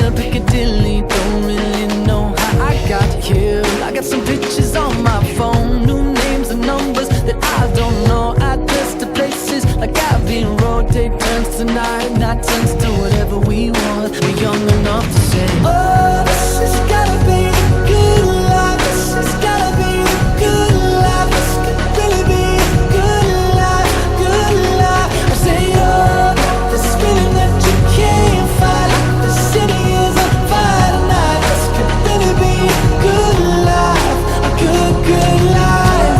to Piccadilly. Don't really know how I got here. I got some pictures on my phone, new names and numbers that I don't know. Address to places like Abbey Road. Take turns tonight, night turns to whatever we want. We're young enough to say, oh, this has gotta be the good life. This has gotta be the good life. This could really be the good life, good life. I say, oh, this feeling that you can't fight, like the city is on fire tonight. This could really be a good life, a good, good life.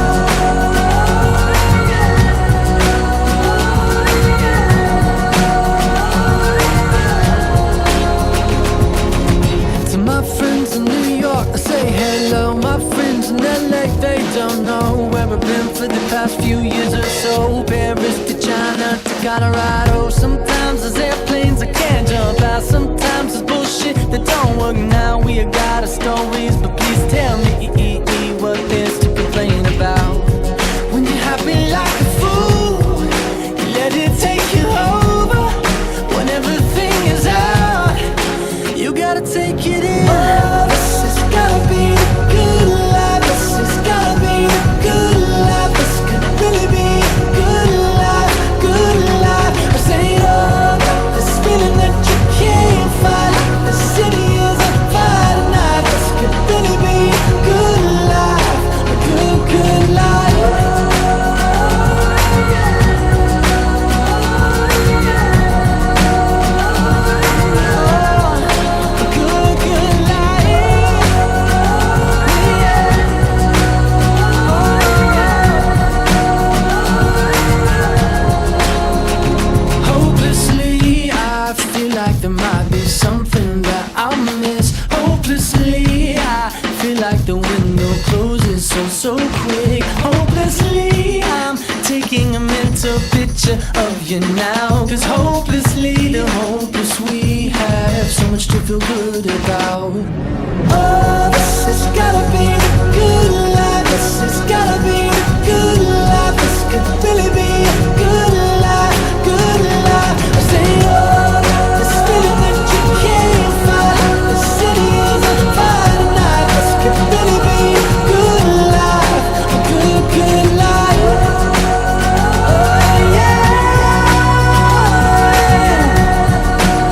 To my friends in New York, I say hello. My friends in LA, they don't know where I've been for the past few years or so. Paris to China to Colorado. Sometimes there's airplanes I can't jump out. Sometimes there's bullshit that don't work. Now we got our stories, but please tell me what there's to complain about. When you're happy like a fool, you let it take you over. When everything is out, you gotta take it in. Oh, this has gotta be the good life. This has gotta be the good life. This could really be a good life, good life. I say, oh, this feeling that you can't fight, like the city is on fire tonight. This could really be a good life, a good, good life. Hopelessly, I feel like there might be something that I'll miss. Hopelessly, I feel like the window closes so quick. Hopelessly, I'm taking a mental picture of you now. 'Cause hopelessly, the hopeless we have so much to feel good about. Oh, this has gotta be the good life. This has gotta be the good life. This could really be a good life, good life. I say, oh, this feeling that you can't fight, like the city is on fire tonight. This could really be a good life, a good, good life. Oh yeah,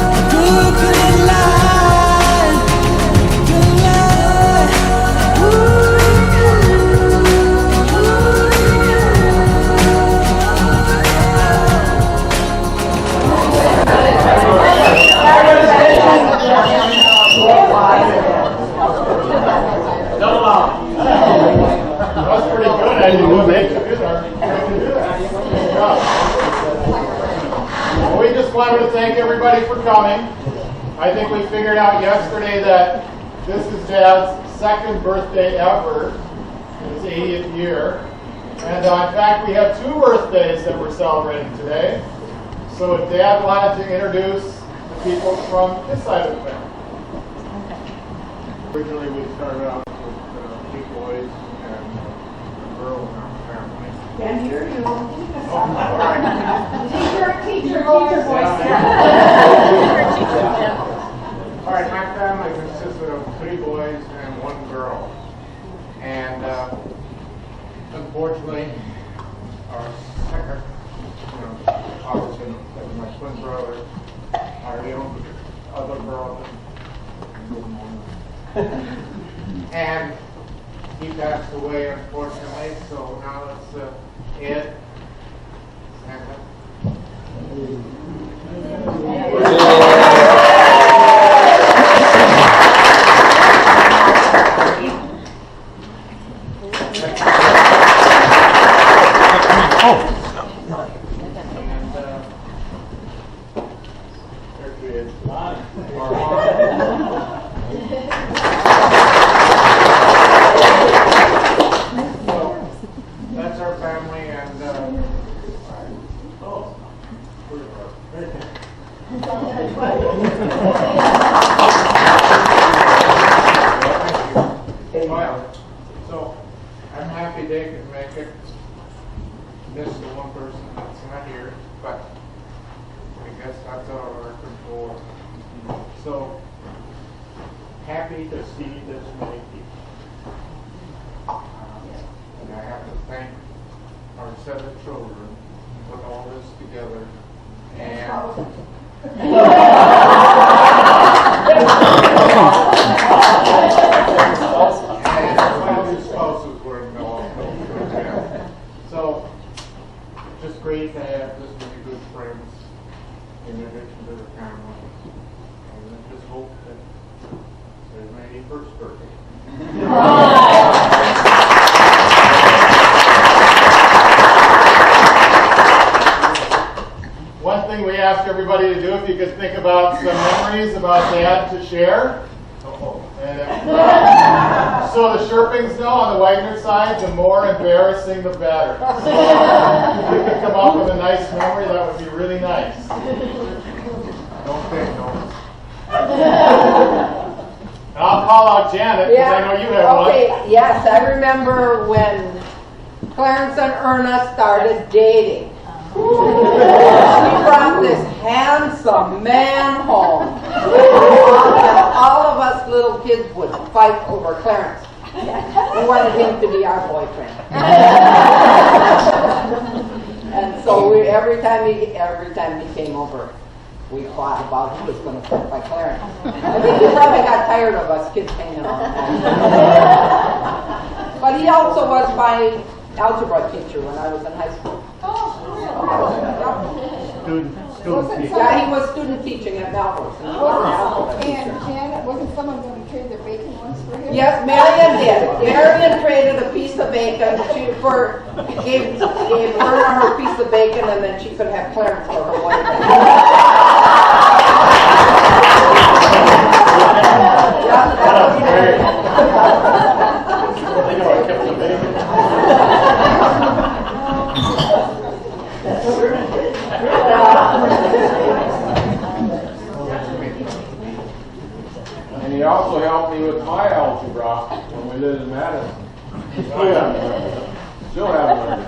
a good, good life, good life. That's pretty good. I didn't know they could do that. Good job. Well, we just wanted to thank everybody for coming. I think we figured out yesterday that this is Dad's second birthday ever, his 80th year. And in fact, we have 2 birthdays that we're celebrating today. So Dad wanted to introduce the people from his side of the family. Originally, we started out with 8 boys and a girl in our family. Can't hear you. All right. Teacher voice. All right, my family consisted of 3 boys and 1 girl. And unfortunately, our second, obviously, that was my twin brother, our other girl, and he passed away, unfortunately, so now it's Ed. Santa. That's our family, and happy to see this many people. And I have to thank our 7 children who put all this together. And my spouses were involved. So, just great to have this many good friends in addition to the family. And I just hope that there's many first birthday. One thing we asked everybody to do, if you could think about some memories about Dad to share. And, so the Sherpings know on the Wagner side, the more embarrassing the better. If you could come up with a nice memory, that would be really nice. Don't say no. And I'll call out Janet, because I know you have one. Okay, yes, I remember when Clarence and Erna started dating. She brought this handsome man home. And all of us little kids would fight over Clarence. We wanted him to be our boyfriend. And so every time he came over, we fought about who was going to sit by Clarence. I think he probably got tired of us kids hanging on. But he also was my algebra teacher when I was in high school. Student teacher. Yeah, he was student teaching at Melrose. And he was an algebra teacher. And Janet, wasn't someone going to trade their bacon once for him? Yes, Marion did. Marion traded a piece of bacon. Gave her piece of bacon, and then she could have Clarence for her boyfriend. Yeah, that was Marion. I know I kept the bacon. And he also helped me with my algebra when we lived in Madison. Still haven't learned it.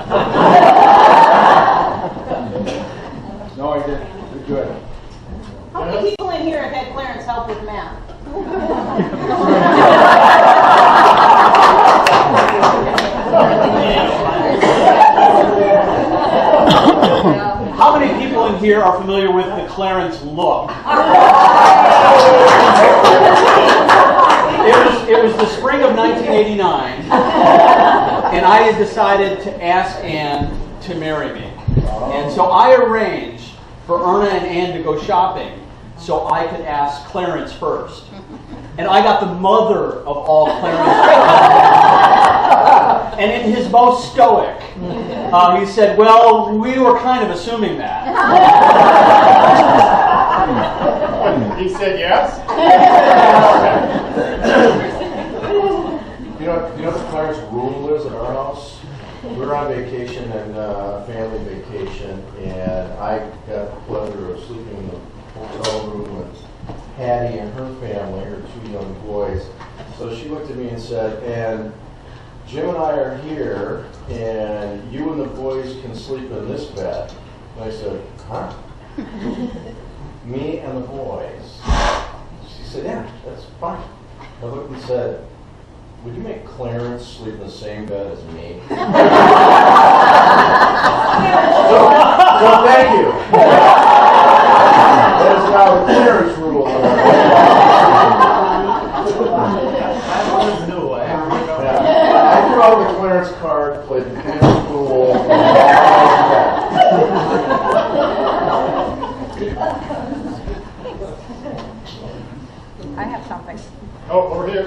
No, he did good. How many people in here have had Clarence help with math? How many people in here are familiar with the Clarence look? It was the spring of 1989, and I had decided to ask Ann to marry me. And so I arranged for Erna and Ann to go shopping so I could ask Clarence first. And I got the mother of all Clarence. And in his most stoic, he said, well, we were kind of assuming that. He said yes? You know what Clarence rule is at our house? We were on vacation and family vacation, and I got the pleasure of sleeping in the hotel room with Hattie and her family, her 2 young boys. So she looked at me and said, and Jim and I are here, and you and the boys can sleep in this bed. And I said, huh? Me and the boys. She said, yeah, that's fine. I looked and said, would you make Clarence sleep in the same bed as me? so thank you. That is now the Clarence rule. I threw out the Clarence card, played the Clarence pool. I have something. Oh, over here.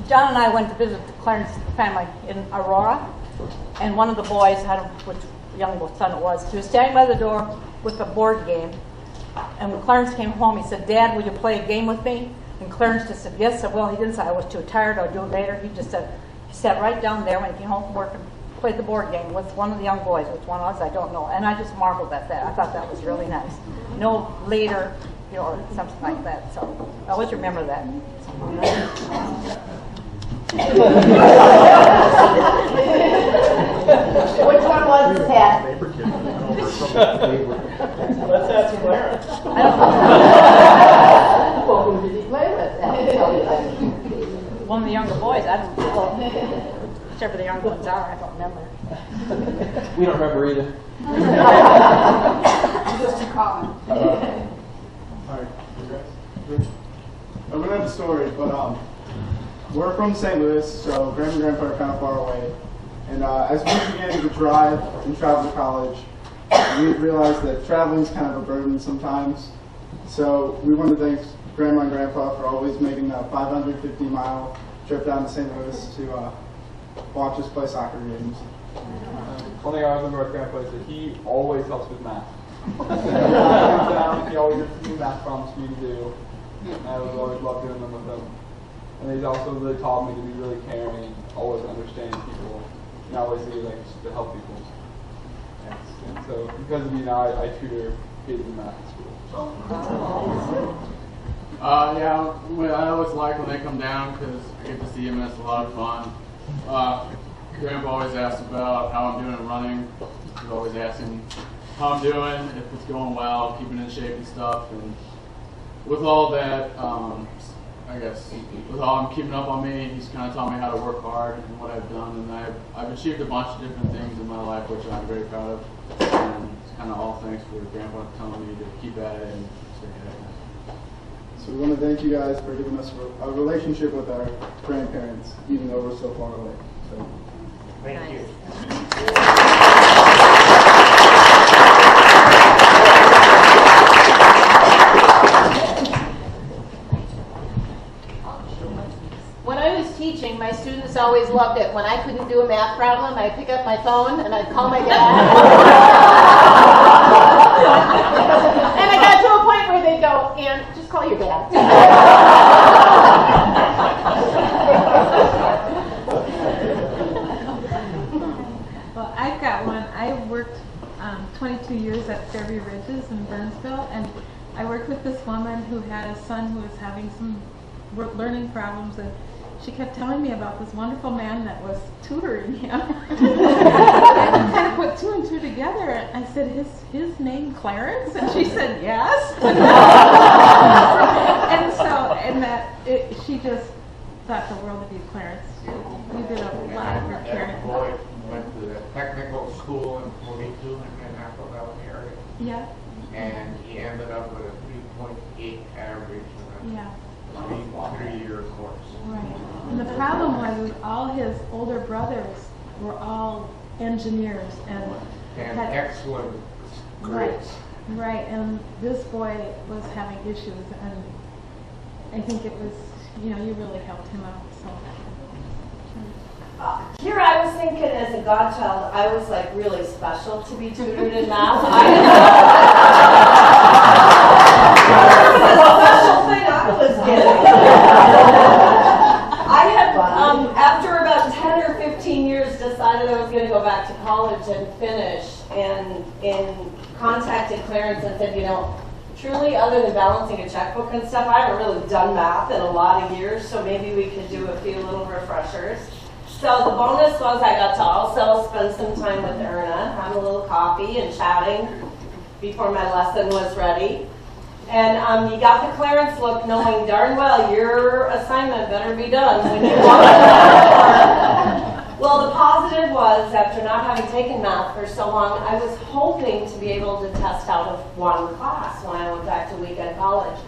John and I went to visit the Clarence family in Aurora, and one of the boys, I don't know which young son it was, he was standing by the door with a board game, and when Clarence came home, he said, Dad, will you play a game with me? And Clarence just said, yes. Well, he didn't say I was too tired, I'll do it later. He just said, he sat right down there when he came home from work and played the board game with one of the young boys. Which one was, I don't know. And I just marveled at that. I thought that was really nice. No later, or something like that. So I always remember that. Which one was Ted? Let's ask Clarence. Well, who did he play with? one of the younger boys. I don't know. Whichever the younger ones are, I don't remember. We don't remember either. Just too common. Alright, I'm gonna have a story, but we're from St. Louis, so Grandma and Grandpa are kind of far away. And as we began to drive and travel to college, we realized that traveling is kind of a burden sometimes. So we want to thank Grandma and Grandpa for always making a 550-mile trip down to St. Louis to watch us play soccer games. One thing I always remember about Grandpa is that he always helps with math. He always gets new math problems for me to do. And I would always love doing them with him. And he's also really taught me to be really caring and always understand people. And always be like to help people. And so because of me now, I tutor kids in math at school. Yeah, I always like when they come down because I get to see them and it's a lot of fun. Grandpa always asks about how I'm doing in running. He's always asking how I'm doing, if it's going well, keeping in shape and stuff. And with all that, I guess, with all I'm keeping up on me, he's kind of taught me how to work hard and what I've done. And I've achieved a bunch of different things in my life, which I'm very proud of. And it's kind of all thanks for Grandpa telling me to keep at it and stay at it. So we want to thank you guys for giving us a relationship with our grandparents, even though we're so far away. So, Thank you. When I was teaching, my students always loved it. When I couldn't do a math problem, I'd pick up my phone and I'd call my dad. And I got to a point where they'd go, "Ann, just call your dad." Well, I've got one. I worked 22 years at Fairview Ridges in Burnsville, and I worked with this woman who had a son who was having some learning problems, and she kept telling me about this wonderful man that was tutoring him. I kind of put two and two together, and I said, his name Clarence? And she said, yes. And so, she just thought the world of you, Clarence. You did a lot of your caring. That boy went to the technical school in 42 in the Napa Valley area. Yeah. And he ended up with a 3.8 average in a three-year course. Right. And the problem was all his older brothers were all engineers and had excellent grades. Right, and this boy was having issues, and I think it was, you really helped him out. So. Here I was thinking, as a godchild, I was like really special to be tutored in math. Special thing I was getting. I had, after about 10 or 15 years, decided I was going to go back to college and finish, and contacted Clarence and said, truly, other than balancing a checkbook and stuff, I haven't really done math in a lot of years, so maybe we could do a few little refreshers. So the bonus was I got to also spend some time with Erna, have a little coffee and chatting before my lesson was ready. And you got the Clarence look, knowing darn well your assignment better be done when you walk in the door. Well, the positive was, after not having taken math for so long, I was hoping to be able to test out of one class when I went back to weekend college.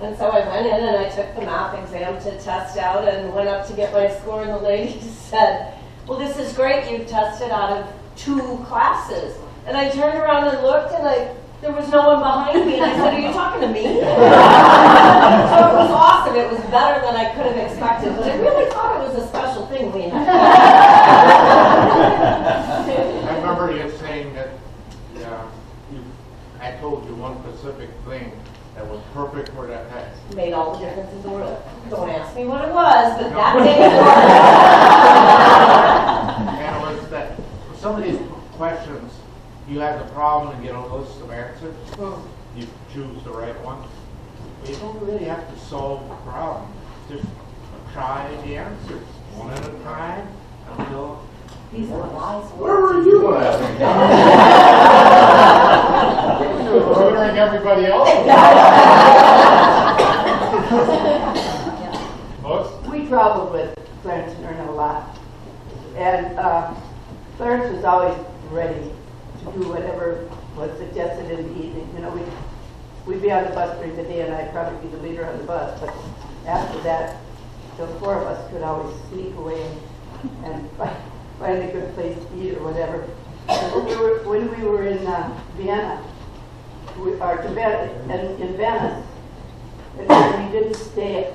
And so I went in and I took the math exam to test out and went up to get my score, and the lady said, "Well, this is great, you've tested out of 2 classes." And I turned around and looked, and there was no one behind me, and I said, "Are you talking to me?" So it was awesome. It was better than I could have expected, but I really thought it was a special thing we had. I remember you saying that I told you one specific thing that was perfect for that test. Made all the difference in the world. Don't ask me what it was, but that day And it was that for some of these questions, you have the problem and get a list of answers. You choose the right one. But you don't really have to solve the problem. Just try the answers one at a time until. These are wise words. Where were you last? Tutoring everybody else? Most? We try. traveled with Clarence and Erna a lot. And Clarence was always ready to do whatever was suggested in the evening. You know, we'd be on the bus during the day, and I'd probably be the leader on the bus. But after that, the four of us could always sneak away and find a good place to eat or whatever. When we were in Vienna, in Venice, and we didn't stay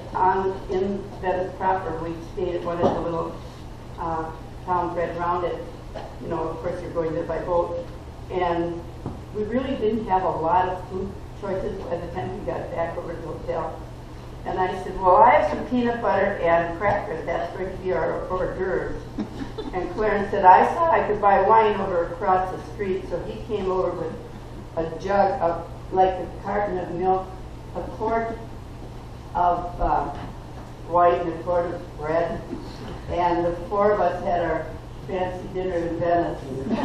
in Venice proper. We stayed at one of the little towns right around it. You know, of course, you're going there by boat. And we really didn't have a lot of food choices by the time we got back over to the hotel. And I said, well, I have some peanut butter and crackers. That's going to be our hors d'oeuvres. And Clarence said, I saw I could buy wine over across the street. So he came over with a jug of, like a carton of milk, a quart of white and a quart of bread. And the four of us had our fancy dinner in Venice. We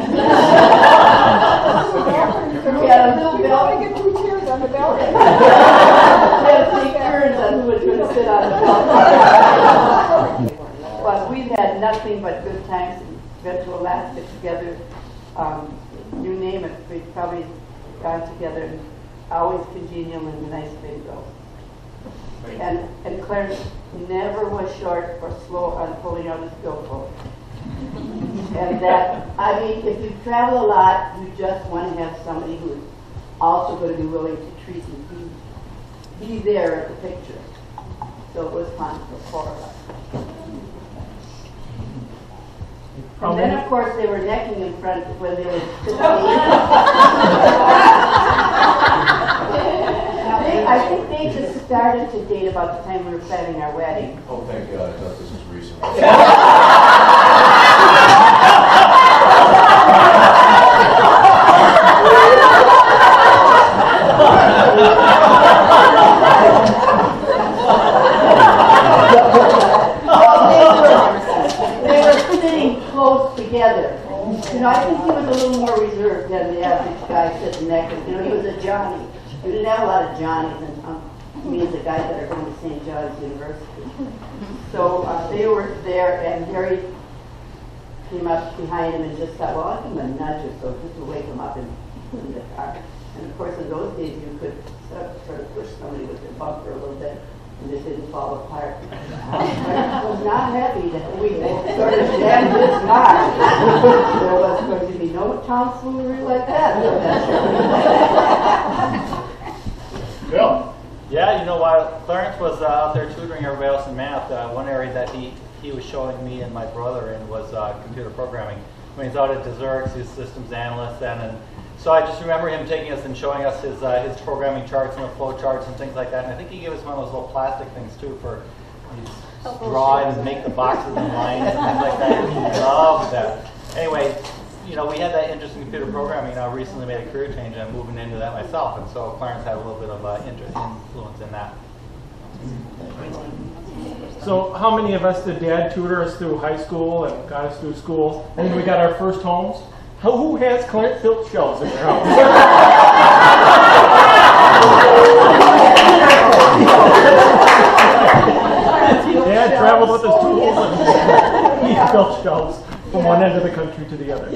had a little bell. You get 2 chairs on the balcony. We had to take turns on who was going to sit on the balcony. But we've had nothing but good times and been to Alaska together. You name it, we've probably gone together, and always congenial and nice big girls. And Clarence never was short or slow on pulling out his billfold. And that, I mean, if you travel a lot, you just want to have somebody who's also going to be willing to treat you, be there at the picture. So it was fun for 4 of us. And then, of course, they were necking in front when they were 15. I think they just started to date about the time we were planning our wedding. Oh, thank God, I thought this was recent. They were sitting close together. You know, I think he was a little more reserved than the average guy sitting next to him. You know, he was a Johnny. We didn't have a lot of Johnnies, and me and the guys that are going to St. John's University. So they were there, and Harry came up behind him and just thought, well, I'll give him a nudge or so just to wake him up in the car. And of course, in those days, you could sort of push somebody with your bumper a little bit, and it didn't fall apart. I was not happy that we sort of jammed this car. There was going to be no tomfoolery like that. Bill? Yeah, you know, while Clarence was out there tutoring everybody else in math, one area that he was showing me and my brother in was computer programming. When he was out at desserts, he was systems analyst then, and so I just remember him taking us and showing us his programming charts and the flow charts and things like that. And I think he gave us one of those little plastic things too for draw and make the boxes and lines and things like that. He loved that. Anyway, you know, we had that interest in computer programming, and I recently made a career change and I'm moving into that myself. And so Clarence had a little bit of influence in that. So how many of us did Dad tutor us through high school and got us through school? And then we got our first homes. Who has Clarence built shelves in their house? Dad traveled with his tools and he built shelves from one end of the country to the other.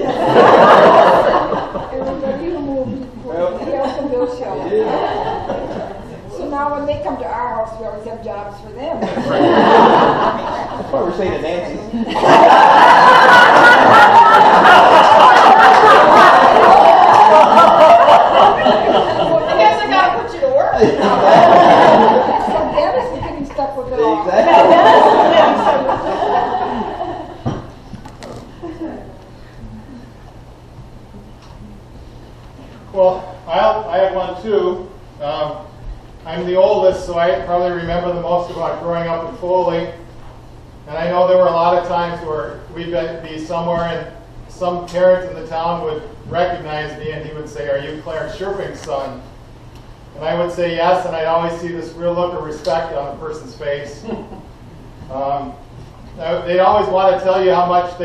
So now when they come to our house, we always have jobs for them. That's why we're saying to Nancy. I guess I gotta put you to work. So Dennis is getting stuck with it all. Well, I have one too. I'm the oldest, so I probably remember the most about growing up in Foley. And I know there were a lot of times where we'd be somewhere and some parents in the town would recognize me and he would say, "Are you Clarence Sherping's son?" And I would say yes, and I'd always see this real look of respect on the person's face. They'd always want to tell you how much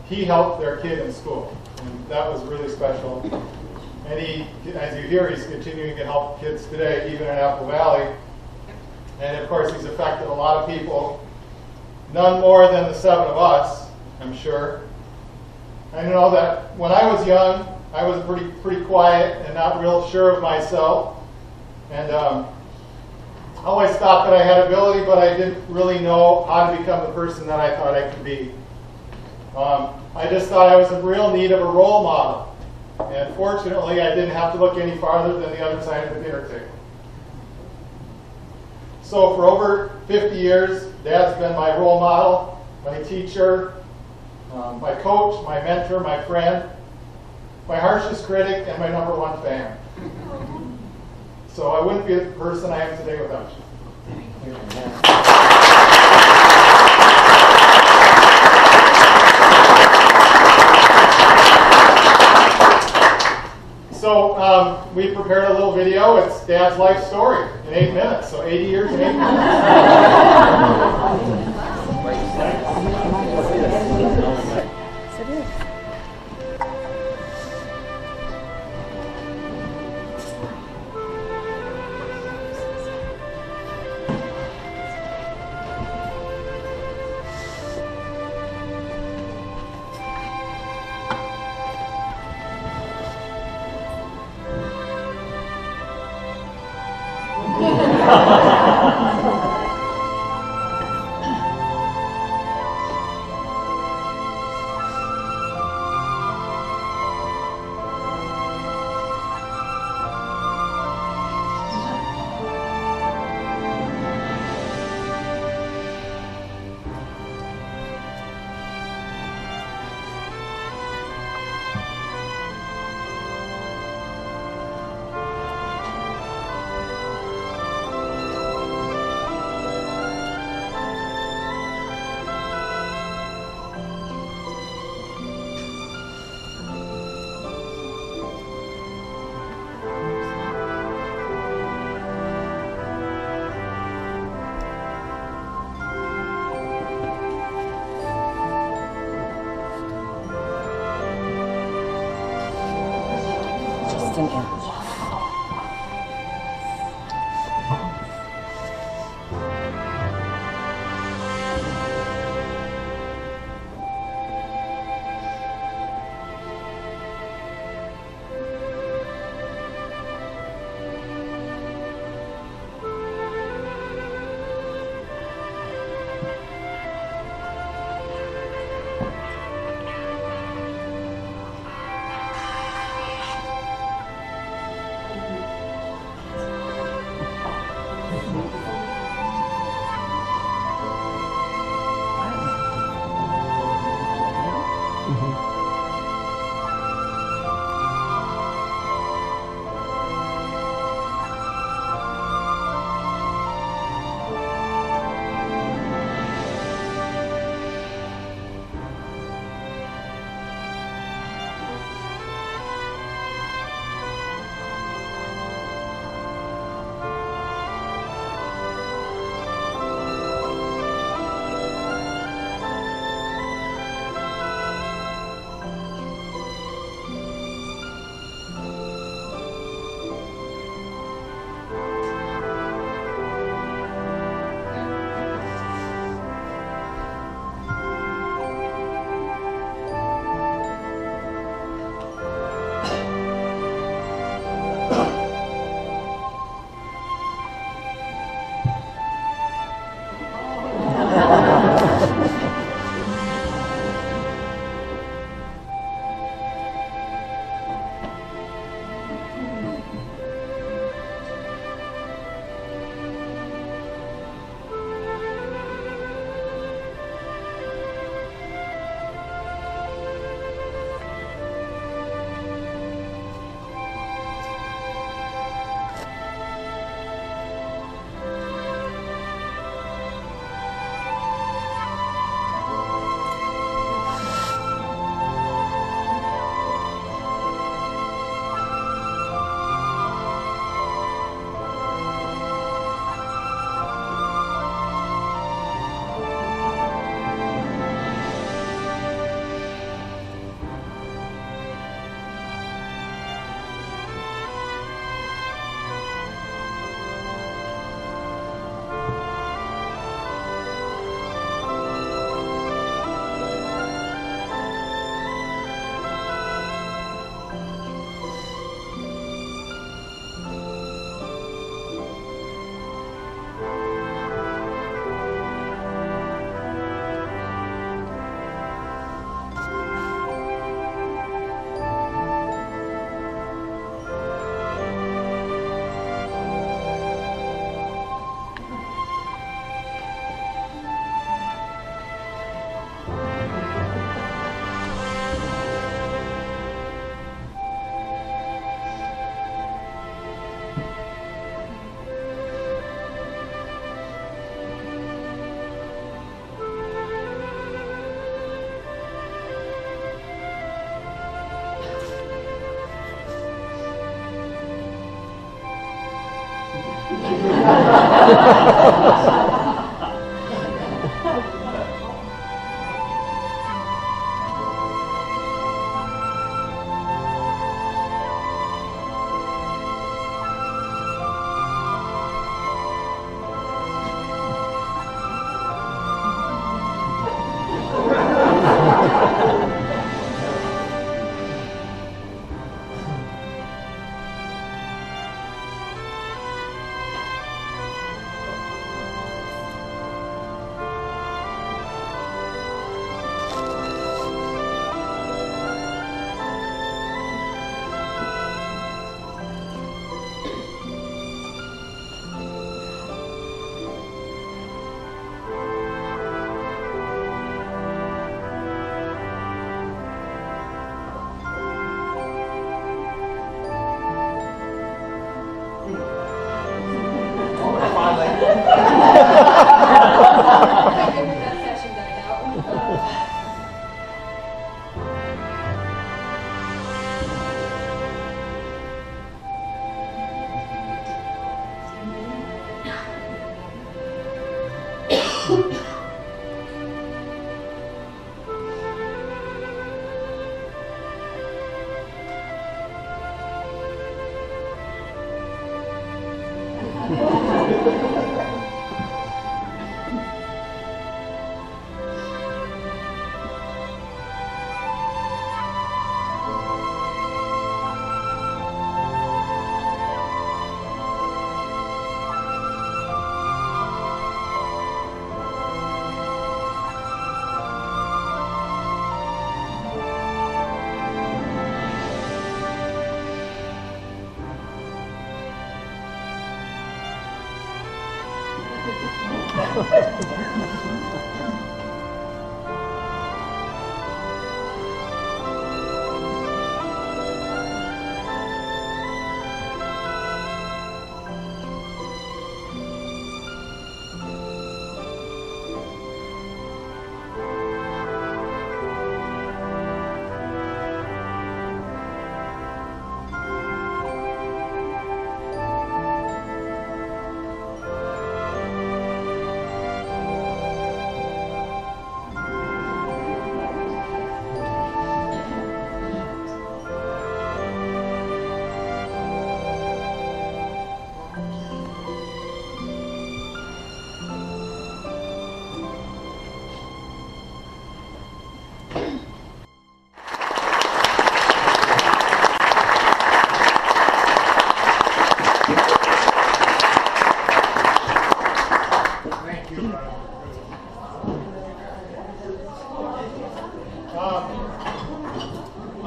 he helped their kid in school. And that was really special. And he, as you hear, he's continuing to help kids today, even in Apple Valley. And of course, he's affected a lot of people none more than the 7 of us, I'm sure. I know that when I was young, I was pretty quiet and not real sure of myself. And always thought that I had ability, but I didn't really know how to become the person that I thought I could be. I just thought I was in real need of a role model. And fortunately, I didn't have to look any farther than the other side of the dinner table. So for over 50 years, Dad's been my role model, my teacher, my coach, my mentor, my friend, my harshest critic, and my #1 fan. So I wouldn't be the person I am today without you. So we prepared a little video. It's Dad's life story in 8 minutes. So 80 years in 8 minutes.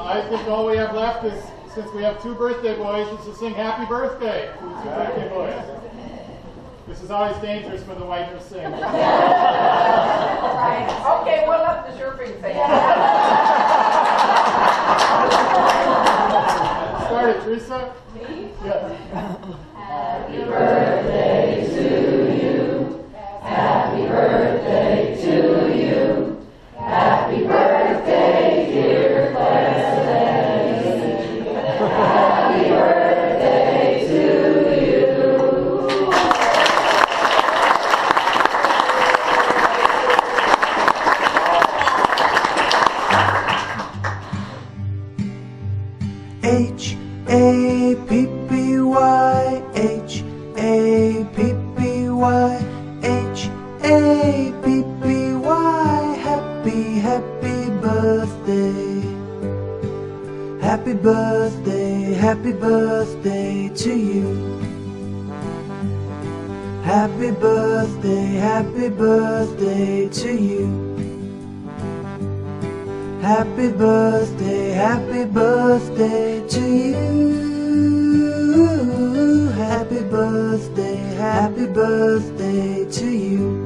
I think all we have left is, since we have two birthday boys, is to sing happy birthday to the two birthday boys. This is always dangerous for the wife to sing. Okay, we'll let the chirping sing. Start it, Teresa. Me? Yes. Happy birthday to you. Happy birthday to you. Happy birthday, dear Clarence. Happy birthday to you. H-A-P-P-Y, H-A-P-P-Y, H-A-P-P-Y, happy birthday. Happy birthday to you. Happy birthday to you. Happy birthday to you. Happy birthday to you.